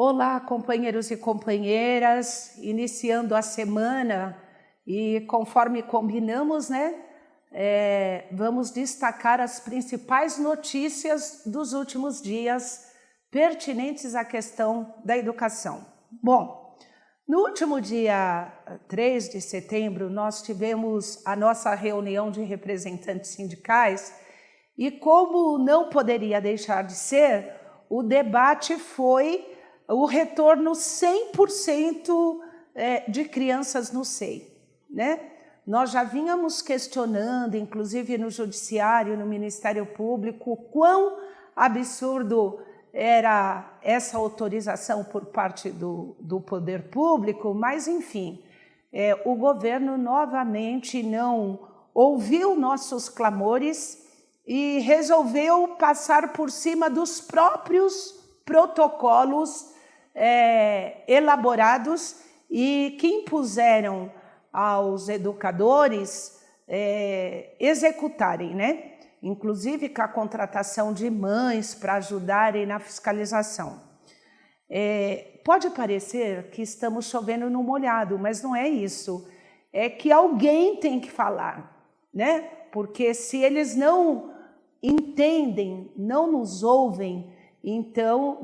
Olá, companheiros e companheiras, iniciando a semana e conforme combinamos, vamos destacar as principais notícias dos últimos dias pertinentes à questão da educação. Bom, no último dia 3 de setembro, nós tivemos a nossa reunião de representantes sindicais e, como não poderia deixar de ser, o debate foi o retorno 100% de crianças no SEI, Nós já vínhamos questionando, inclusive no Judiciário, no Ministério Público, quão absurdo era essa autorização por parte do poder público, mas, enfim, o governo novamente não ouviu nossos clamores e resolveu passar por cima dos próprios protocolos elaborados e que impuseram aos educadores executarem, inclusive com a contratação de mães para ajudarem na fiscalização. Pode parecer que estamos chovendo no molhado, mas não é isso. É que alguém tem que falar, Porque se eles não entendem, não nos ouvem, então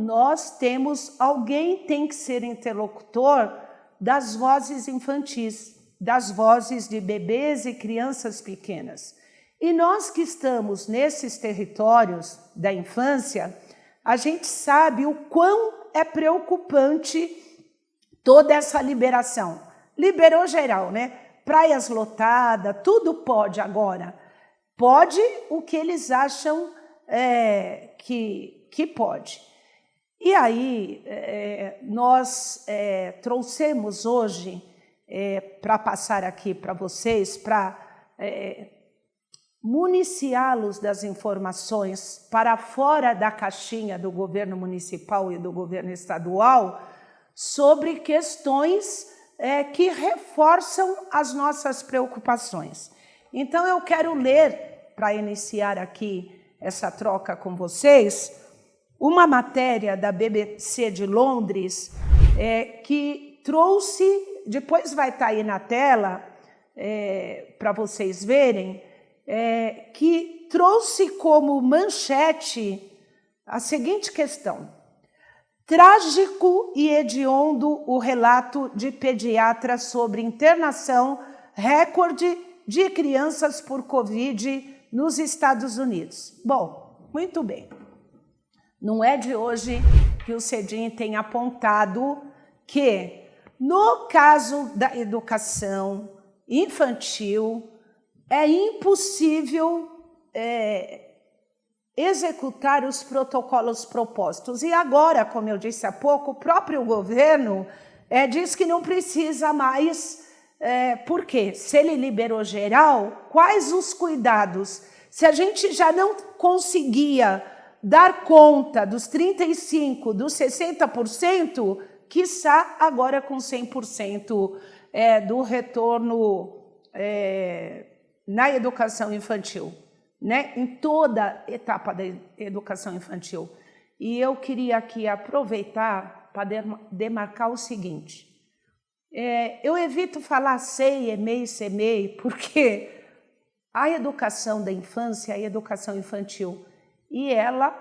alguém tem que ser interlocutor das vozes infantis, das vozes de bebês e crianças pequenas. E nós que estamos nesses territórios da infância, a gente sabe o quão é preocupante toda essa liberação. Liberou geral, Praias lotadas, tudo pode agora. Pode o que eles acham que pode. E aí, nós trouxemos hoje, para passar aqui para vocês, para municiá-los das informações para fora da caixinha do governo municipal e do governo estadual sobre questões que reforçam as nossas preocupações. Então, eu quero ler, para iniciar aqui essa troca com vocês, uma matéria da BBC de Londres que trouxe, depois vai estar aí na tela para vocês verem, que trouxe como manchete a seguinte questão: trágico e hediondo o relato de pediatra sobre internação recorde de crianças por Covid nos Estados Unidos. Bom, muito bem. Não é de hoje que o CEDIM tem apontado que, no caso da educação infantil, é impossível executar os protocolos propostos. E agora, como eu disse há pouco, o próprio governo diz que não precisa mais. Por quê? Se ele liberou geral, quais os cuidados? Se a gente já não conseguia dar conta dos 35%, dos 60%, quiçá agora com 100% do retorno na educação infantil, em toda etapa da educação infantil. E eu queria aqui aproveitar para demarcar o seguinte: eu evito falar SEI, EMEI, CEMEI, porque a educação da infância é a educação infantil e ela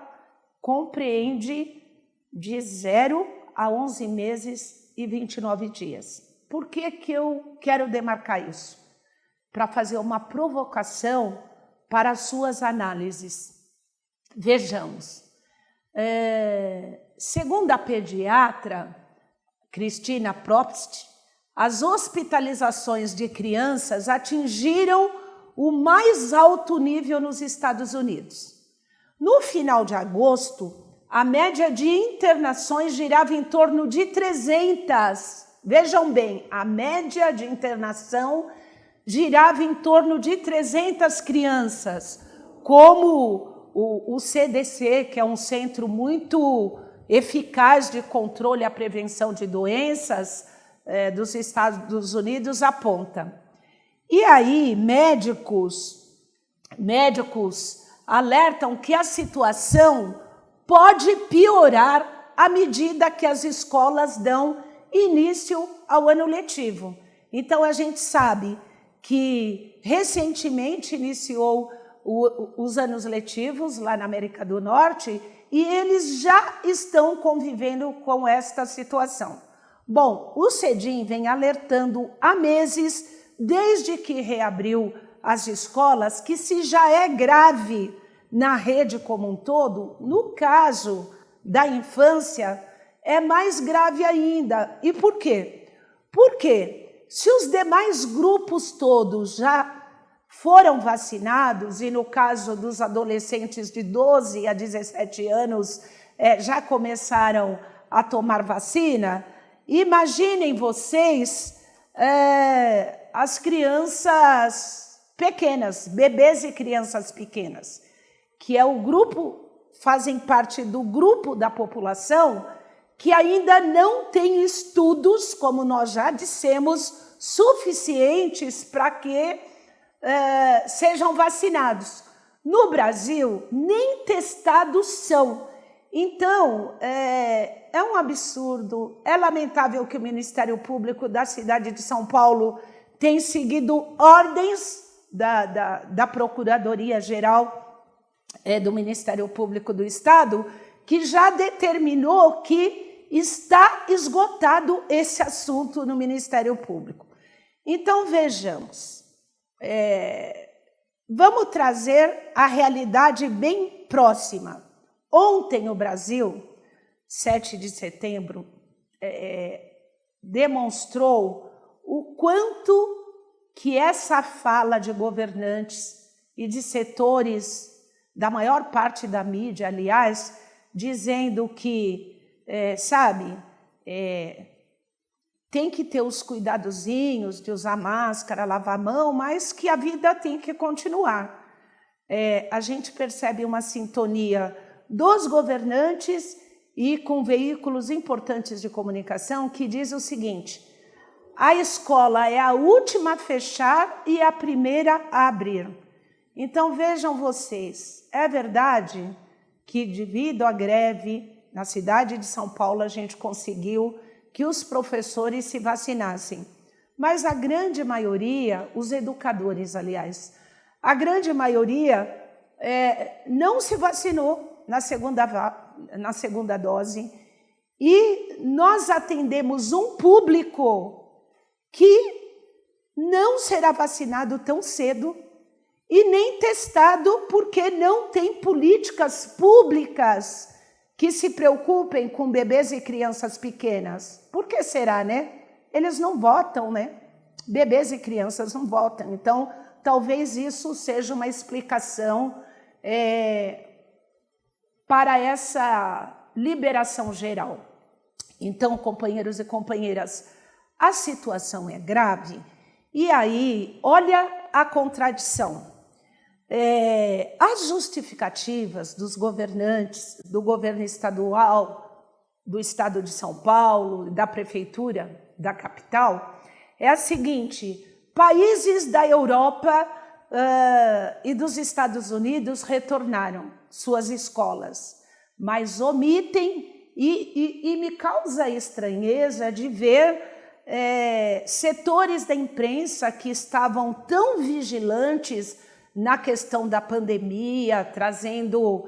compreende de 0 a 11 meses e 29 dias. Por que que eu quero demarcar isso? Para fazer uma provocação para as suas análises. Vejamos. Segundo a pediatra Cristina Probst, as hospitalizações de crianças atingiram o mais alto nível nos Estados Unidos. No final de agosto, a média de internações girava em torno de 300. Vejam bem, a média de internação girava em torno de 300 crianças, como o CDC, que é um centro muito eficaz de controle e prevenção de doenças dos Estados Unidos, aponta. E aí, médicos alertam que a situação pode piorar à medida que as escolas dão início ao ano letivo. Então, a gente sabe que recentemente iniciou os anos letivos lá na América do Norte e eles já estão convivendo com esta situação. Bom, o CEDIM vem alertando há meses, desde que reabriu as escolas, que se já é grave na rede como um todo, no caso da infância, é mais grave ainda. E por quê? Porque se os demais grupos todos já foram vacinados, e no caso dos adolescentes de 12 a 17 anos já começaram a tomar vacina, imaginem vocês as crianças pequenas, bebês e crianças pequenas, que é o grupo, fazem parte do grupo da população que ainda não tem estudos, como nós já dissemos, suficientes para que sejam vacinados. No Brasil, nem testados são. Então, é um absurdo, é lamentável que o Ministério Público da cidade de São Paulo tenha seguido ordens da Procuradoria-Geral do Ministério Público do Estado, que já determinou que está esgotado esse assunto no Ministério Público. Então, vejamos, vamos trazer a realidade bem próxima. Ontem, o Brasil, 7 de setembro, demonstrou o quanto que essa fala de governantes e de setores da maior parte da mídia, aliás, dizendo que, tem que ter os cuidadozinhos de usar máscara, lavar a mão, mas que a vida tem que continuar. A gente percebe uma sintonia dos governantes e com veículos importantes de comunicação que diz o seguinte: a escola é a última a fechar e a primeira a abrir. Então, vejam vocês, é verdade que, devido à greve, na cidade de São Paulo, a gente conseguiu que os professores se vacinassem. Mas a grande maioria, os educadores, aliás, a grande maioria não se vacinou na segunda dose. E nós atendemos um público que não será vacinado tão cedo e nem testado, porque não tem políticas públicas que se preocupem com bebês e crianças pequenas. Por que será, né? Eles não votam, né? Bebês e crianças não votam. Então, talvez isso seja uma explicação para essa liberação geral. Então, companheiros e companheiras, a situação é grave. E aí, olha a contradição. As justificativas dos governantes, do governo estadual, do estado de São Paulo, da prefeitura da capital, é a seguinte: países da Europa e dos Estados Unidos retornaram suas escolas, mas omitem, e me causa estranheza de ver setores da imprensa que estavam tão vigilantes na questão da pandemia, trazendo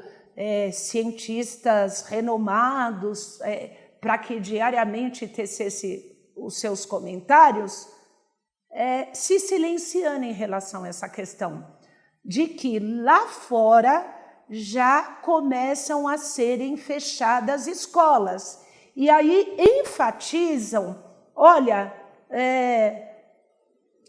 cientistas renomados para que diariamente tecesse os seus comentários, se silenciando em relação a essa questão, de que lá fora já começam a serem fechadas escolas. E aí enfatizam, olha,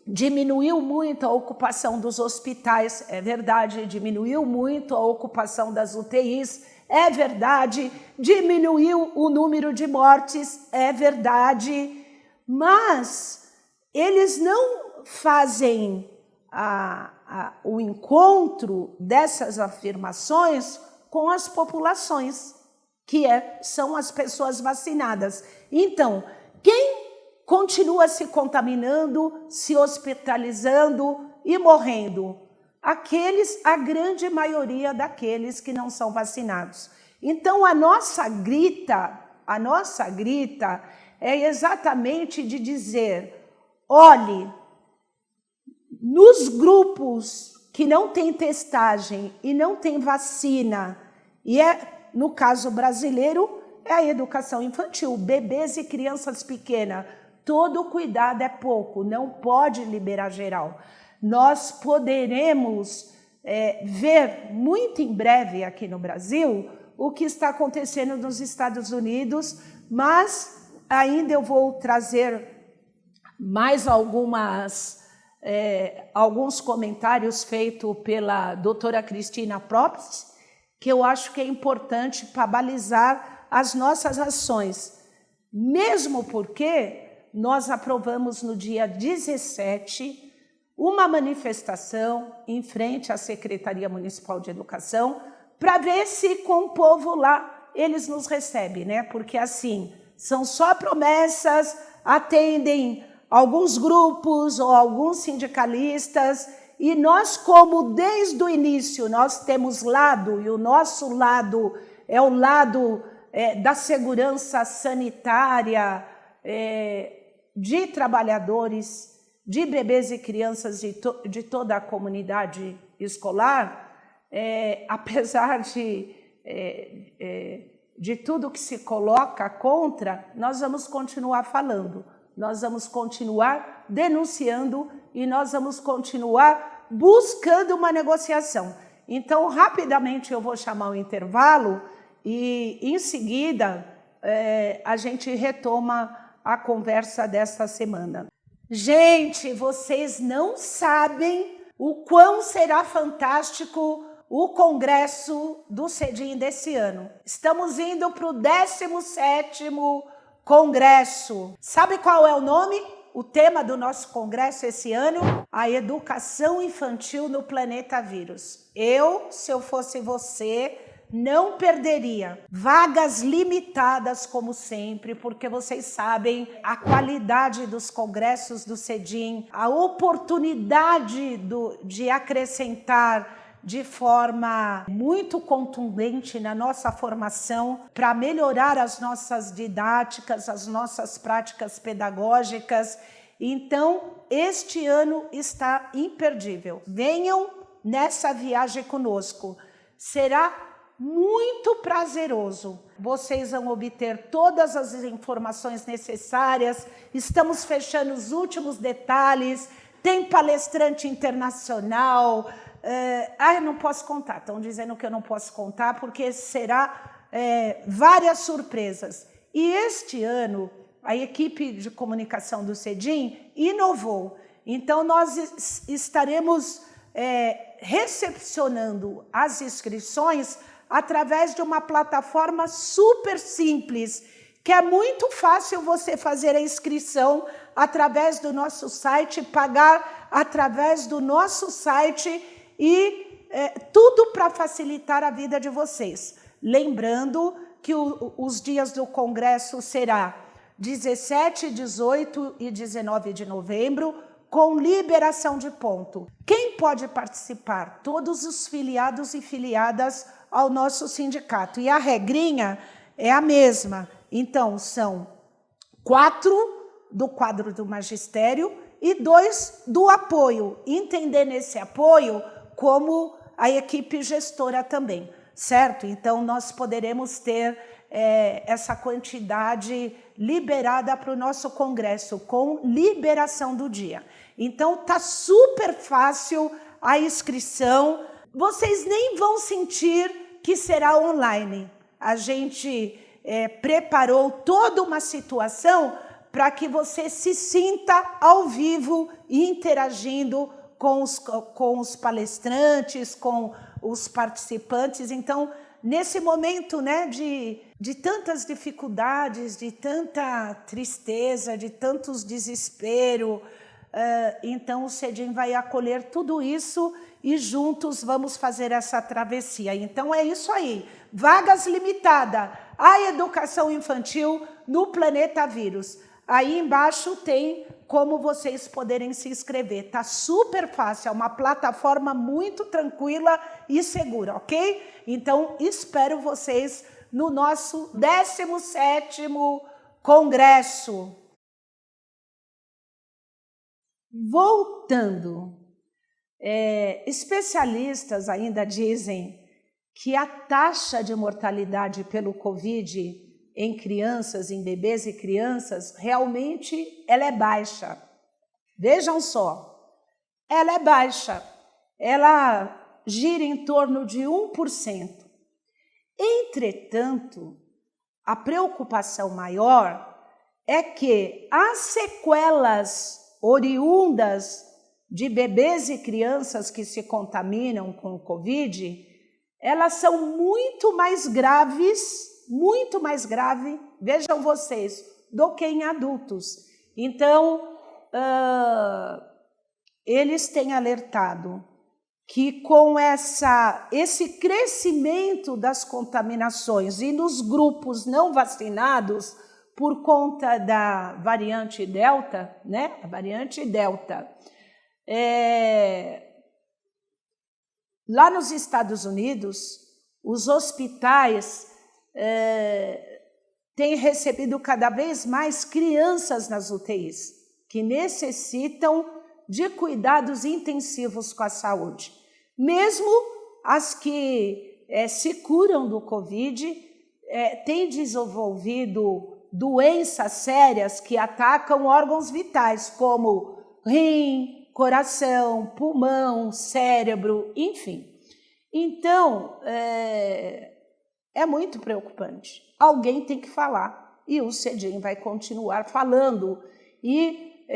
diminuiu muito a ocupação dos hospitais, é verdade, diminuiu muito a ocupação das UTIs, é verdade, diminuiu o número de mortes, é verdade, mas eles não fazem o encontro dessas afirmações com as populações, que são as pessoas vacinadas. Então, quem continua se contaminando, se hospitalizando e morrendo? A grande maioria daqueles que não são vacinados. Então, a nossa grita A nossa grita é exatamente de dizer, olhe, nos grupos que não tem testagem e não tem vacina, e no caso brasileiro, é a educação infantil, bebês e crianças pequenas, todo cuidado é pouco, não pode liberar geral. Nós poderemos ver muito em breve aqui no Brasil o que está acontecendo nos Estados Unidos, mas ainda eu vou trazer mais alguns comentários feitos pela doutora Cristina Probst, que eu acho que é importante para balizar as nossas ações, mesmo porque nós aprovamos no dia 17 uma manifestação em frente à Secretaria Municipal de Educação para ver se com o povo lá eles nos recebem, né? Porque assim, são só promessas, atendem alguns grupos ou alguns sindicalistas, e nós, como desde o início nós temos lado, e o nosso lado é o lado da segurança sanitária, de trabalhadores, de bebês e crianças de toda a comunidade escolar, apesar de tudo que se coloca contra, nós vamos continuar falando, nós vamos continuar denunciando e nós vamos continuar buscando uma negociação. Então, rapidamente eu vou chamar o intervalo e, em seguida, a gente retoma a conversa desta semana. Gente, vocês não sabem o quão será fantástico o congresso do CEDIM desse ano. Estamos indo para o 17º congresso. Sabe qual é o nome? O tema do nosso congresso esse ano? A educação infantil no planeta vírus. Eu, se eu fosse você, não perderia. Vagas limitadas, como sempre, porque vocês sabem a qualidade dos congressos do CEDIM, a oportunidade de acrescentar de forma muito contundente na nossa formação para melhorar as nossas didáticas, as nossas práticas pedagógicas. Então, este ano está imperdível. Venham nessa viagem conosco. Será muito prazeroso. Vocês vão obter todas as informações necessárias. Estamos fechando os últimos detalhes. Tem palestrante internacional. Eu não posso contar. Estão dizendo que eu não posso contar porque será várias surpresas. E este ano, a equipe de comunicação do CEDIM inovou. Então, nós estaremos recepcionando as inscrições através de uma plataforma super simples, que é muito fácil você fazer a inscrição através do nosso site, pagar através do nosso site e tudo para facilitar a vida de vocês. Lembrando que os dias do congresso será 17, 18 e 19 de novembro, com liberação de ponto. Quem pode participar? Todos os filiados e filiadas ao nosso sindicato. E a regrinha é a mesma. Então, são 4 do quadro do magistério e 2 do apoio. Entender nesse apoio como a equipe gestora também, certo? Então, nós poderemos ter essa quantidade liberada para o nosso congresso, com liberação do dia. Então, tá super fácil a inscrição. Vocês nem vão sentir que será online. A gente preparou toda uma situação para que você se sinta ao vivo e interagindo com os palestrantes, com os participantes. Então, nesse momento, né, de tantas dificuldades, de tanta tristeza, de tantos desespero, então o CEDIM vai acolher tudo isso e juntos vamos fazer essa travessia. Então é isso aí, vagas limitadas, a educação infantil no planeta vírus. Aí embaixo tem como vocês poderem se inscrever. Tá super fácil, é uma plataforma muito tranquila e segura, ok? Então espero vocês no nosso 17º Congresso. Voltando, especialistas ainda dizem que a taxa de mortalidade pelo Covid em crianças, em bebês e crianças, realmente ela é baixa. Vejam só, ela é baixa, ela gira em torno de 1%. Entretanto, a preocupação maior é que as sequelas oriundas de bebês e crianças que se contaminam com o Covid, elas são muito mais graves, vejam vocês, do que em adultos. Então, eles têm alertado que com esse crescimento das contaminações e nos grupos não vacinados, por conta da variante Delta, né? A variante Delta. Lá nos Estados Unidos, os hospitais têm recebido cada vez mais crianças nas UTIs, que necessitam de cuidados intensivos com a saúde. Mesmo as que se curam do Covid, têm desenvolvido doenças sérias que atacam órgãos vitais, como rim, coração, pulmão, cérebro, enfim. Então, é muito preocupante. Alguém tem que falar, e o CEDIM vai continuar falando. E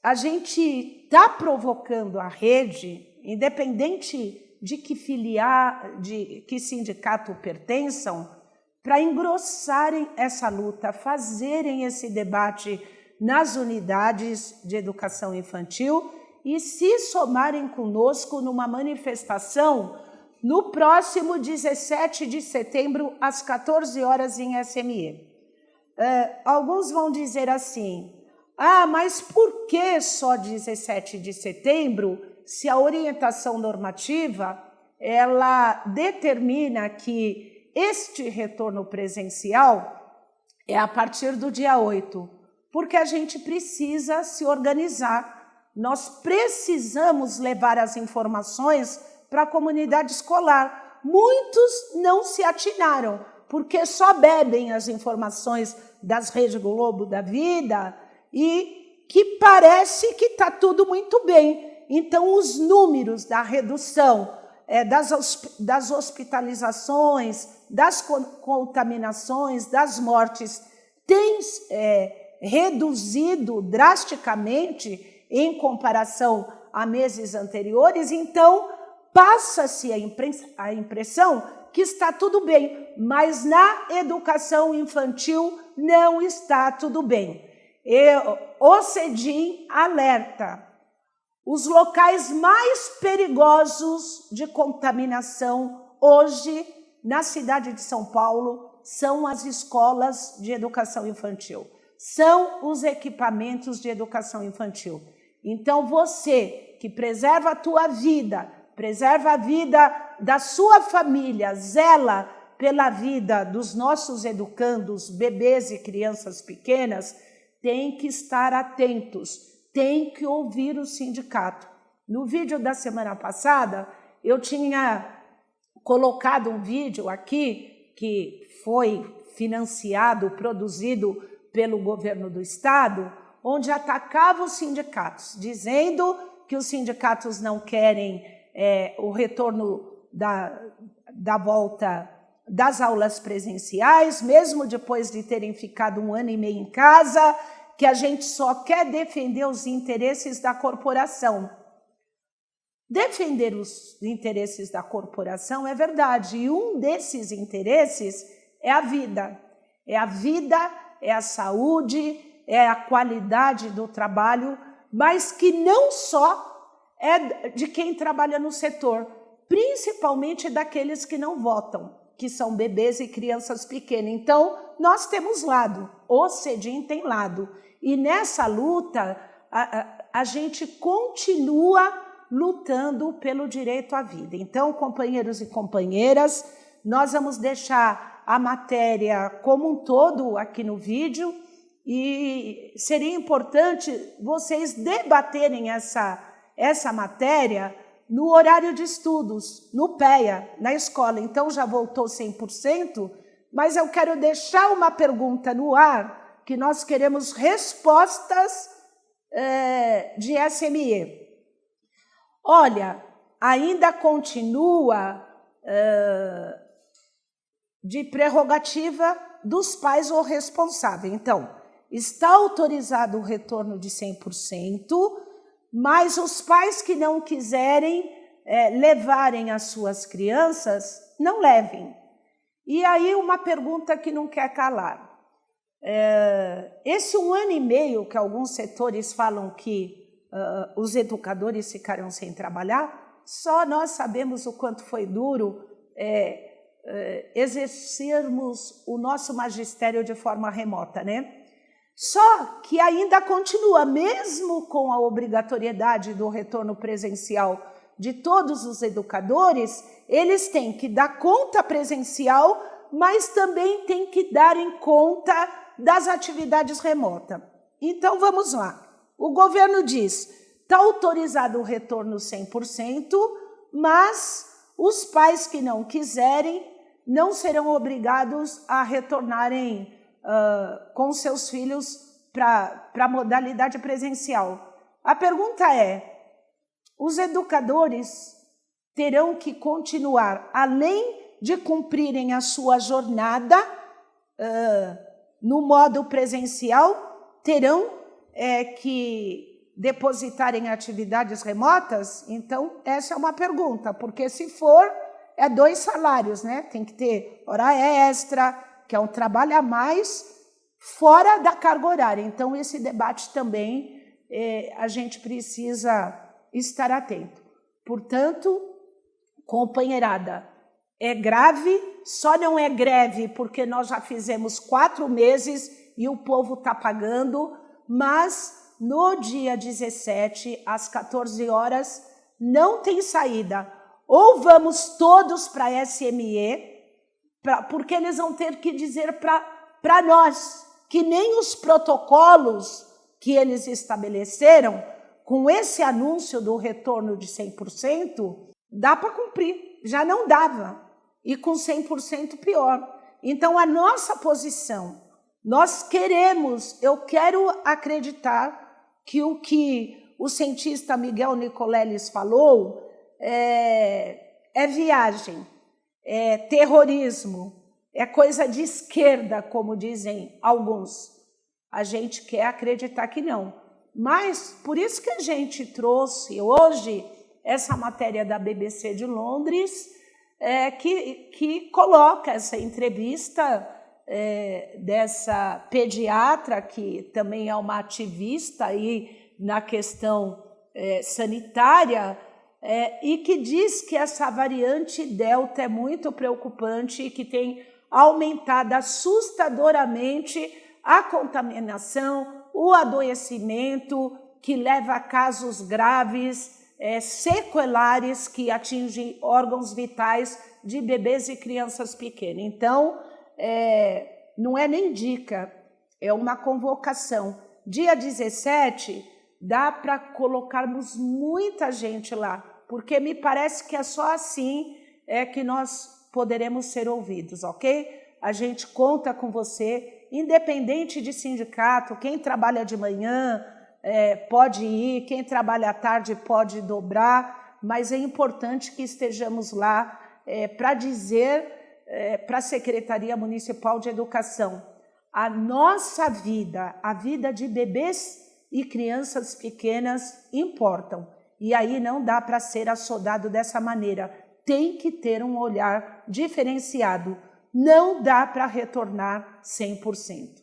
a gente está provocando a rede, independente de que sindicato pertençam, para engrossarem essa luta, fazerem esse debate nas unidades de educação infantil e se somarem conosco numa manifestação no próximo 17 de setembro, às 14 horas, em SME. Alguns vão dizer assim, mas por que só 17 de setembro, se a orientação normativa ela determina que este retorno presencial é a partir do dia 8, porque a gente precisa se organizar. Nós precisamos levar as informações para a comunidade escolar. Muitos não se atinaram, porque só bebem as informações das Rede Globo da vida e que parece que está tudo muito bem. Então, os números da redução das hospitalizações, das contaminações, das mortes, têm reduzido drasticamente em comparação a meses anteriores. Então, passa-se a impressão que está tudo bem, mas na educação infantil não está tudo bem. O CEDIM alerta: os locais mais perigosos de contaminação hoje na cidade de São Paulo são as escolas de educação infantil, são os equipamentos de educação infantil. Então, você que preserva a tua vida, preserva a vida da sua família, zela pela vida dos nossos educandos, bebês e crianças pequenas, tem que estar atentos. Tem que ouvir o sindicato. No vídeo da semana passada, eu tinha colocado um vídeo aqui que foi financiado, produzido pelo governo do estado, onde atacava os sindicatos, dizendo que os sindicatos não querem o retorno da volta das aulas presenciais, mesmo depois de terem ficado 1 ano e meio em casa, que a gente só quer defender os interesses da corporação. Defender os interesses da corporação é verdade, e um desses interesses é a vida. É a vida, é a saúde, é a qualidade do trabalho, mas que não só é de quem trabalha no setor, principalmente daqueles que não votam, que são bebês e crianças pequenas. Então, nós temos lado, o CEDIM tem lado. E nessa luta, a gente continua lutando pelo direito à vida. Então, companheiros e companheiras, Nós vamos deixar a matéria como um todo aqui no vídeo e seria importante vocês debaterem essa matéria no horário de estudos, no PEA, na escola. Então, já voltou 100%, mas eu quero deixar uma pergunta no ar, que nós queremos respostas de SME. Olha, ainda continua de prerrogativa dos pais ou responsável. Então, está autorizado o retorno de 100%, mas os pais que não quiserem levarem as suas crianças, não levem. E aí uma pergunta que não quer calar. Esse 1 ano e meio que alguns setores falam que os educadores ficarão sem trabalhar, só nós sabemos o quanto foi duro exercermos o nosso magistério de forma remota, né? Só que ainda continua, mesmo com a obrigatoriedade do retorno presencial de todos os educadores, eles têm que dar conta presencial, mas também têm que dar em conta das atividades remotas. Então, vamos lá. O governo diz, está autorizado o retorno 100%, mas os pais que não quiserem não serão obrigados a retornarem com seus filhos para a modalidade presencial. A pergunta é, os educadores terão que continuar, além de cumprirem a sua jornada no modo presencial, terão que depositarem atividades remotas? Então, essa é uma pergunta, porque se for, 2 salários, né? Tem que ter hora extra, que é um trabalho a mais, fora da carga horária. Então, esse debate também a gente precisa estar atento. Portanto, companheirada, é grave, só não é greve porque nós já fizemos 4 meses e o povo está pagando, mas no dia 17, às 14 horas, não tem saída. Ou vamos todos para a SME, porque eles vão ter que dizer para nós que nem os protocolos que eles estabeleceram, com esse anúncio do retorno de 100%, dá para cumprir. Já não dava. E com 100% pior. Então, a nossa posição, eu quero acreditar que o que o cientista Miguel Nicoleles falou é viagem, é terrorismo, é coisa de esquerda, como dizem alguns. A gente quer acreditar que não. Mas, por isso que a gente trouxe hoje essa matéria da BBC de Londres, que coloca essa entrevista dessa pediatra, que também é uma ativista aí na questão sanitária, e que diz que essa variante Delta é muito preocupante e que tem aumentado assustadoramente a contaminação, o adoecimento, que leva a casos graves, sequelares, que atingem órgãos vitais de bebês e crianças pequenas. Então, não é nem dica, é uma convocação. Dia 17, dá para colocarmos muita gente lá, porque me parece que é só assim que nós poderemos ser ouvidos, ok? A gente conta com você, independente de sindicato, quem trabalha de manhã pode ir, quem trabalha à tarde pode dobrar, mas é importante que estejamos lá para dizer para a Secretaria Municipal de Educação, a nossa vida, a vida de bebês e crianças pequenas importam. E aí não dá para ser assodado dessa maneira. Tem que ter um olhar diferenciado. Não dá para retornar 100%.